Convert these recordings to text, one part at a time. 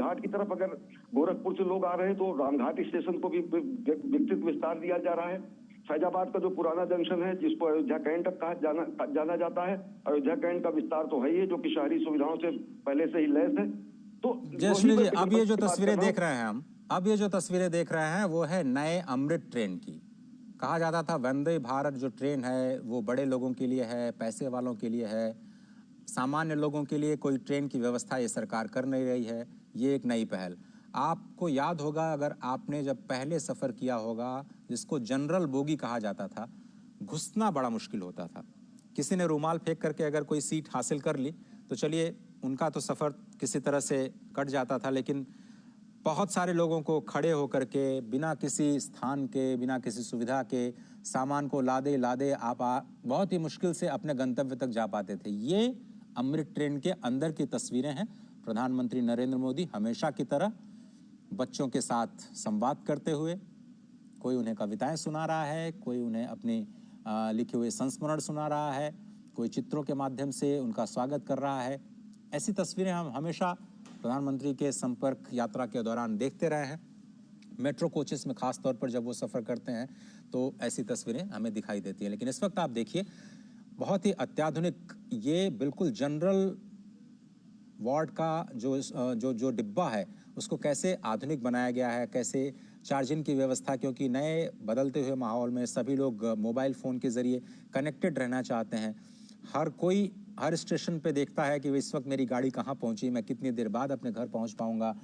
रामघाट की तरफ अगर गोरखपुर से लोग आ रहे हैं तो रामघाट स्टेशन को भी विकसित विस्तार दिया जा रहा है। फैजाबाद का जो पुराना जंक्शन है जिसको अयोध्या कैंट कहा जाना जाता है, अयोध्या कैंट का विस्तार तो है ही, जो कि शहरी सुविधाओं से पहले से ही लैस है। तो जयश्री जी, अब ये जो तस्वीरें देख रहे हैं अब ये जो तस्वीरें देख रहे हैं वो है नए अमृत ट्रेन की। कहा जाता था वंदे भारत जो ट्रेन है वो बड़े लोगों के लिए है, पैसे वालों के लिए है, सामान्य लोगों के लिए कोई ट्रेन की व्यवस्था ये सरकार कर नहीं रही है। ये एक नई पहल। आपको याद होगा, अगर आपने जब पहले सफ़र किया होगा, जिसको जनरल बोगी कहा जाता था, घुसना बड़ा मुश्किल होता था। किसी ने रुमाल फेंक करके अगर कोई सीट हासिल कर ली तो चलिए उनका तो सफ़र किसी तरह से कट जाता था, लेकिन बहुत सारे लोगों को खड़े होकर के बिना किसी स्थान के, बिना किसी सुविधा के, सामान को लादे लादे आप बहुत ही मुश्किल से अपने गंतव्य तक जा पाते थे। ये अमृत ट्रेन के अंदर की तस्वीरें हैं। प्रधानमंत्री नरेंद्र मोदी हमेशा की तरह बच्चों के साथ संवाद करते हुए, कोई उन्हें कविताएं सुना रहा है, कोई उन्हें अपने लिखे हुए संस्मरण सुना रहा है, कोई चित्रों के माध्यम से उनका स्वागत कर रहा है। ऐसी तस्वीरें हम हमेशा प्रधानमंत्री के संपर्क यात्रा के दौरान देखते रहे हैं। मेट्रो कोचेस में खास तौर पर जब वो सफ़र करते हैं तो ऐसी तस्वीरें हमें दिखाई देती हैं। लेकिन इस वक्त आप देखिए, बहुत ही अत्याधुनिक, ये बिल्कुल जनरल वार्ड का जो डिब्बा है उसको कैसे आधुनिक बनाया गया है, कैसे चार्जिंग की व्यवस्था, क्योंकि नए बदलते हुए माहौल में सभी लोग मोबाइल फ़ोन के ज़रिए कनेक्टेड रहना चाहते हैं। हर कोई हर स्टेशन पे देखता है कि इस वक्त मेरी गाड़ी कहाँ पहुँची, मैं कितनी देर बाद अपने घर पहुँच पाऊँगा,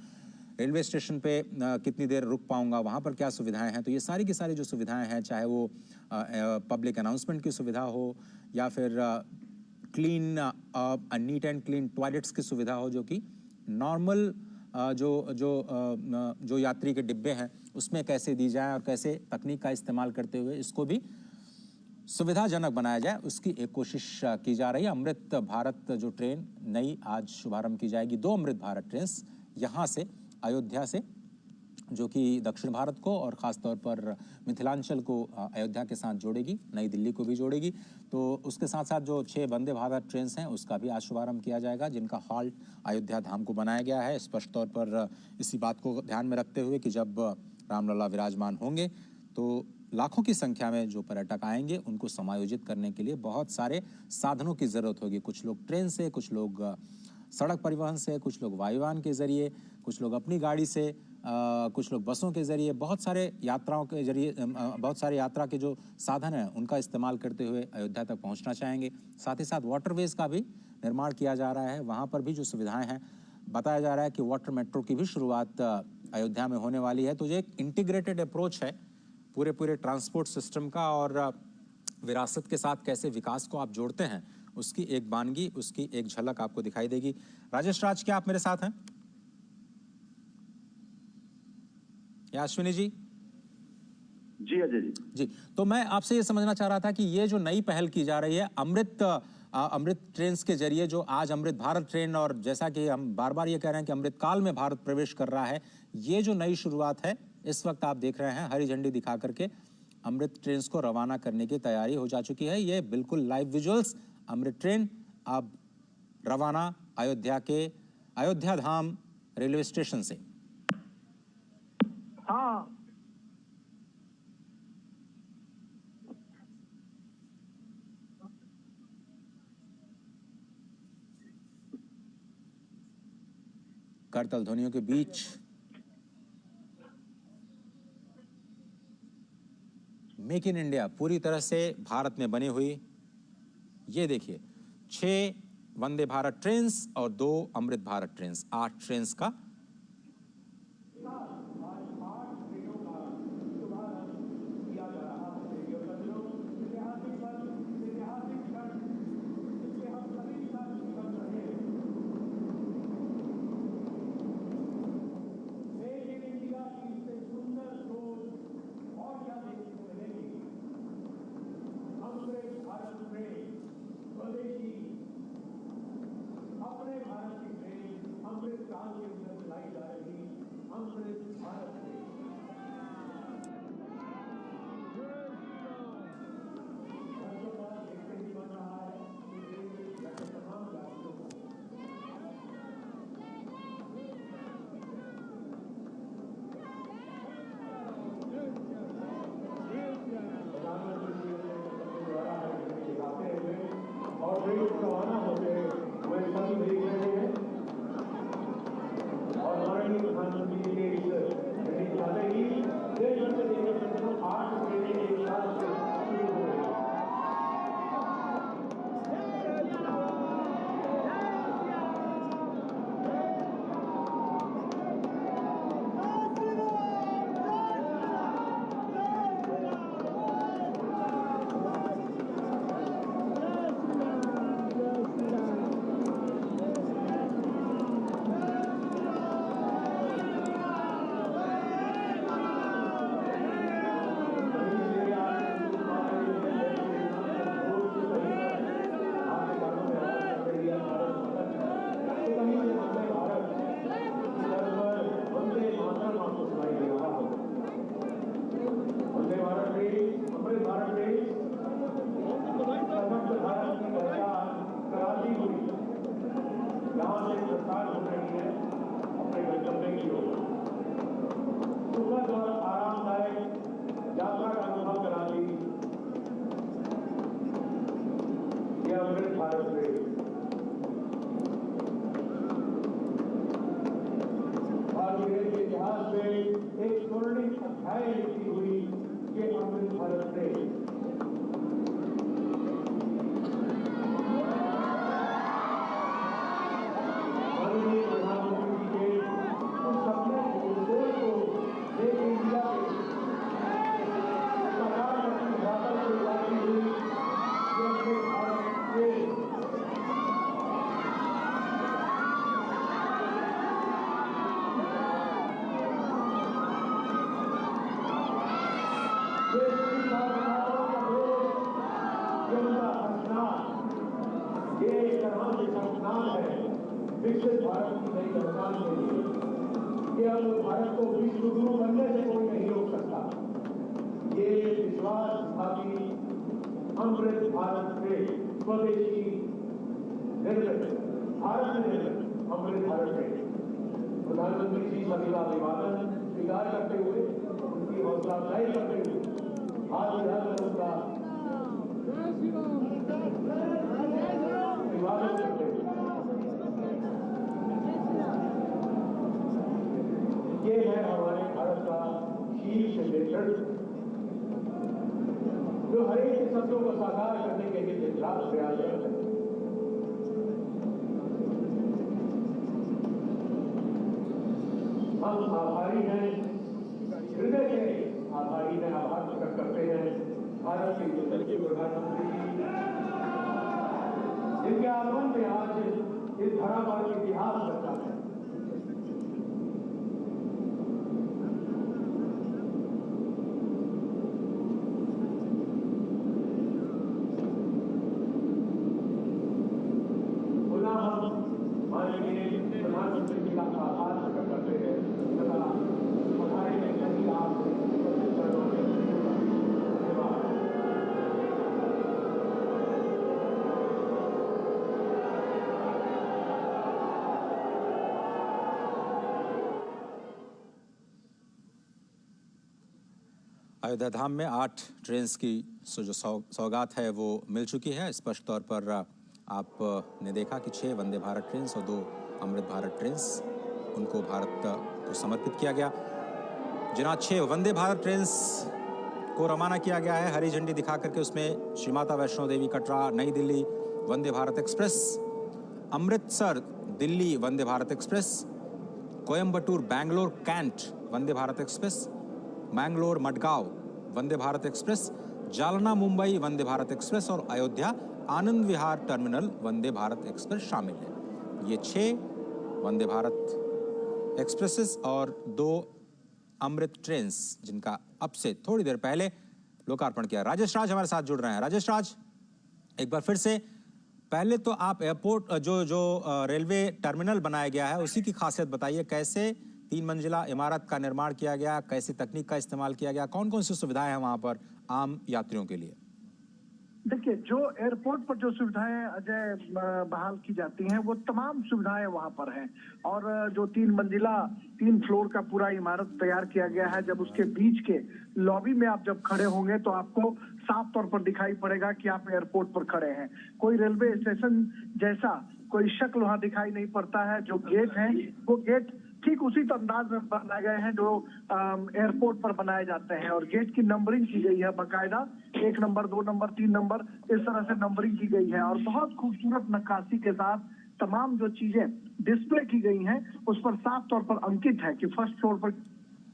रेलवे स्टेशन पे कितनी देर रुक पाऊँगा, वहाँ पर क्या सुविधाएं हैं। तो ये सारी की सारी जो सुविधाएं हैं, चाहे वो पब्लिक अनाउंसमेंट की सुविधा हो या फिर clean neat and clean toilets की सुविधा हो, जो कि नॉर्मल जो यात्री के डिब्बे हैं उसमें कैसे दी जाए और कैसे तकनीक का इस्तेमाल करते हुए इसको भी सुविधाजनक बनाया जाए, उसकी एक कोशिश की जा रही है। अमृत भारत जो ट्रेन नई आज शुभारंभ की जाएगी, 2 अमृत भारत ट्रेन यहाँ से अयोध्या से, जो कि दक्षिण भारत को और ख़ास तौर पर मिथिलांचल को अयोध्या के साथ जोड़ेगी, नई दिल्ली को भी जोड़ेगी। तो उसके साथ साथ जो 6 वंदे भारत ट्रेन हैं उसका भी आज शुभारंभ किया जाएगा, जिनका हॉल्ट अयोध्या धाम को बनाया गया है, स्पष्ट तौर पर इसी बात को ध्यान में रखते हुए कि जब रामलला विराजमान होंगे तो लाखों की संख्या में जो पर्यटक आएंगे उनको समायोजित करने के लिए बहुत सारे साधनों की ज़रूरत होगी। कुछ लोग ट्रेन से, कुछ लोग सड़क परिवहन से, कुछ लोग वायुयान के ज़रिए, कुछ लोग अपनी गाड़ी से, कुछ लोग बसों के ज़रिए, बहुत सारे यात्राओं के ज़रिए, बहुत सारे यात्रा के जो साधन हैं उनका इस्तेमाल करते हुए अयोध्या तक पहुंचना चाहेंगे। साथ ही साथ वाटरवेज़ का भी निर्माण किया जा रहा है, वहाँ पर भी जो सुविधाएं हैं, बताया जा रहा है कि वाटर मेट्रो की भी शुरुआत अयोध्या में होने वाली है। तो ये एक इंटीग्रेटेड अप्रोच है पूरे ट्रांसपोर्ट सिस्टम का, और विरासत के साथ कैसे विकास को आप जोड़ते हैं उसकी एक बानगी, उसकी एक झलक आपको दिखाई देगी। राजेश राज, क्या आप मेरे साथ हैं? या अश्विनी जी? जी अजय जी। तो मैं आपसे ये समझना चाह रहा था कि ये जो नई पहल की जा रही है अमृत ट्रेन के जरिए, जो आज अमृत भारत ट्रेन, और जैसा कि हम बार बार ये कह रहे हैं कि अमृत काल में भारत प्रवेश कर रहा है, ये जो नई शुरुआत है, इस वक्त आप देख रहे हैं हरी झंडी दिखा करके अमृत ट्रेन को रवाना करने की तैयारी हो जा चुकी है। ये बिल्कुल लाइव विजुअल्स, अमृत ट्रेन अब रवाना अयोध्या धाम रेलवे स्टेशन से। हाँ, करतल ध्वनियों के बीच मेक इन इंडिया पूरी तरह से भारत में बनी हुई, ये देखिए 6 वंदे भारत ट्रेन्स और 2 अमृत भारत ट्रेन्स, 8 ट्रेन्स का माननीय प्रधानमंत्री जी के इस निर्देश आते ही देश भर से देखने को 8 ट्रेनें एक साथ शुरू हो रही हैं। विकसित भारत की नई पहचान के लिए कि अब भारत को विश्व गुरु बनने से कोई नहीं रोक सकता। ये विश्वास था कि अमृत भारत से स्वदेशी निर्मित भारत में निर्मित अमृत भारत में प्रधानमंत्री जी सभी का अभिवादन स्वीकार करते हुए उनकी हौसला अफजाई करते हुए आज विधान उनका अभिवादन करते हुए ये है हमारे भारत का शीर्ष नेतृत्व जो हर एक सपनों को साकार करने के लिए दिन रात प्रयासरत है। हम आभारी हैं, हृदय से आभारी हैं, आभार प्रकट करते हैं भारत के यशस्वी प्रधानमंत्री जिनके आगमन में आज इस धरा पर इतिहास रचा है। अयोध्या धाम में 8 ट्रेन्स की जो सौगात है वो मिल चुकी है। स्पष्ट तौर पर आपने देखा कि 6 वंदे भारत ट्रेन्स और 2 अमृत भारत ट्रेन्स उनको भारत को समर्पित किया गया। जिन 6 वंदे भारत ट्रेन्स को रवाना किया गया है हरी झंडी दिखा करके, उसमें श्री माता वैष्णो देवी कटरा नई Delhi Vande Bharat express, Amritsar Delhi Vande Bharat express, Coimbatore Bangalore cantt Vande Bharat express, Mangalore Madgaon Vande Bharat express, Jalna Mumbai Vande Bharat express और अयोध्या आनंद विहार टर्मिनल वंदे भारत एक्सप्रेस शामिल है। ये 6 वंदे भारत एक्सप्रेसेस और 2 अमृत ट्रेन्स जिनका अब से थोड़ी देर पहले लोकार्पण किया। राजेश राज हमारे साथ जुड़ रहे हैं। राजेश राज, एक बार फिर से पहले तो आप एयरपोर्ट जो रेलवे टर्मिनल बनाया गया है उसी की खासियत बताइए। कैसे 3 मंजिला इमारत का निर्माण किया गया, कैसी तकनीक का इस्तेमाल किया गया, कौन कौन सी सुविधाएं हैं वहां पर आम यात्रियों के लिए? देखिए, जो एयरपोर्ट पर जो सुविधाएं अजय बहाल की जाती हैं वो तमाम सुविधाएं वहां पर हैं। और जो 3 मंजिला 3 फ्लोर का पूरा इमारत तैयार किया गया है, जब उसके बीच के लॉबी में आप जब खड़े होंगे तो आपको साफ तौर पर दिखाई पड़ेगा कि आप एयरपोर्ट पर खड़े हैं। कोई रेलवे स्टेशन जैसा कोई शक्ल वहां दिखाई नहीं पड़ता है। जो गेट है वो गेट ठीक उसी अंदाज में बनाए गए हैं जो एयरपोर्ट पर बनाए जाते हैं। और गेट की नंबरिंग की गई है बाकायदा, 1 नंबर 2 नंबर 3 नंबर इस तरह से नंबरिंग की गई है। और बहुत खूबसूरत नक्काशी के साथ तमाम जो चीजें डिस्प्ले की गई हैं उस पर साफ तौर पर अंकित है कि फर्स्ट फ्लोर पर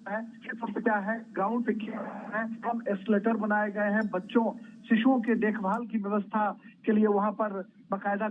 है, क्या है, ग्राउंड पे क्या है। हम एस्केलेटर बनाए गए हैं, बच्चों शिशुओं के देखभाल की व्यवस्था के लिए वहां पर बाकायदा